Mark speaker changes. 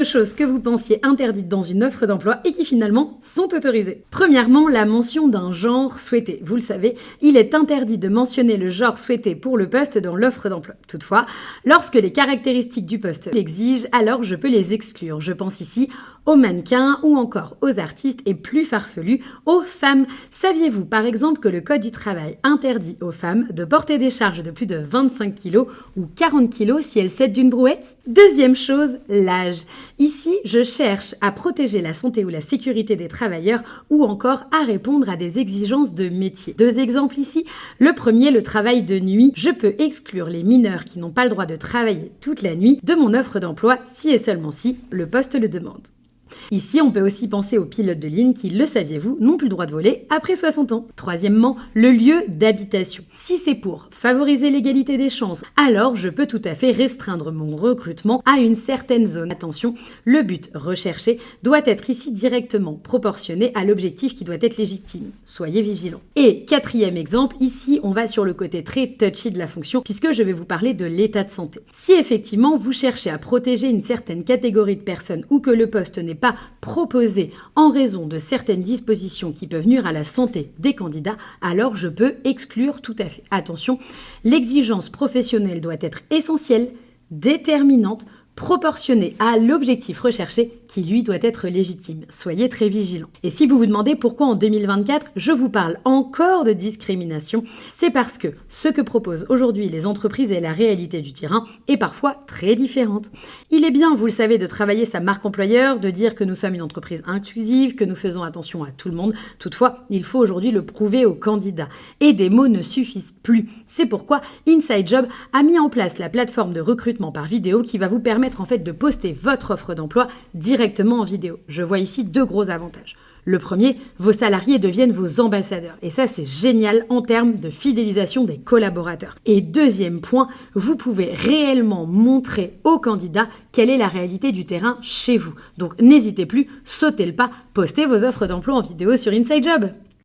Speaker 1: Choses que vous pensiez interdites dans une offre d'emploi et qui finalement sont autorisées. Premièrement, la mention d'un genre souhaité. Vous le savez, il est interdit de mentionner le genre souhaité pour le poste dans l'offre d'emploi. Toutefois, lorsque les caractéristiques du poste l'exigent, alors je peux les exclure. Je pense ici aux mannequins ou encore aux artistes et plus farfelus, aux femmes. Saviez-vous par exemple que le Code du travail interdit aux femmes de porter des charges de plus de 25 kg ou 40 kg si elles cèdent d'une brouette? Deuxième chose, l'âge. Ici, je cherche à protéger la santé ou la sécurité des travailleurs ou encore à répondre à des exigences de métier. Deux exemples ici. Le premier, le travail de nuit. Je peux exclure les mineurs qui n'ont pas le droit de travailler toute la nuit de mon offre d'emploi si et seulement si le poste le demande. Ici, on peut aussi penser aux pilotes de ligne qui, le saviez-vous, n'ont plus le droit de voler après 60 ans. Troisièmement, le lieu d'habitation. Si c'est pour favoriser l'égalité des chances, alors je peux tout à fait restreindre mon recrutement à une certaine zone. Attention, le but recherché doit être ici directement proportionné à l'objectif qui doit être légitime. Soyez vigilants. Et quatrième exemple, ici, on va sur le côté très touchy de la fonction puisque je vais vous parler de l'état de santé. Si effectivement vous cherchez à protéger une certaine catégorie de personnes ou que le poste n'est pas proposé en raison de certaines dispositions qui peuvent nuire à la santé des candidats, alors je peux exclure tout à fait. Attention, l'exigence professionnelle doit être essentielle, déterminante, proportionnée à l'objectif recherché qui lui doit être légitime. Soyez très vigilants. Et si vous vous demandez pourquoi en 2024 je vous parle encore de discrimination, c'est parce que ce que proposent aujourd'hui les entreprises et la réalité du terrain est parfois très différente. Il est bien, vous le savez, de travailler sa marque employeur, de dire que nous sommes une entreprise inclusive, que nous faisons attention à tout le monde. Toutefois, il faut aujourd'hui le prouver aux candidats. Et des mots ne suffisent plus. C'est pourquoi Inside Job a mis en place la plateforme de recrutement par vidéo qui va vous permettre en fait de poster votre offre d'emploi directement en vidéo. Je vois ici deux gros avantages. Le premier, vos salariés deviennent vos ambassadeurs. Et ça, c'est génial en termes de fidélisation des collaborateurs. Et deuxième point, vous pouvez réellement montrer aux candidats quelle est la réalité du terrain chez vous. Donc n'hésitez plus, sautez le pas, postez vos offres d'emploi en vidéo sur Inside Job.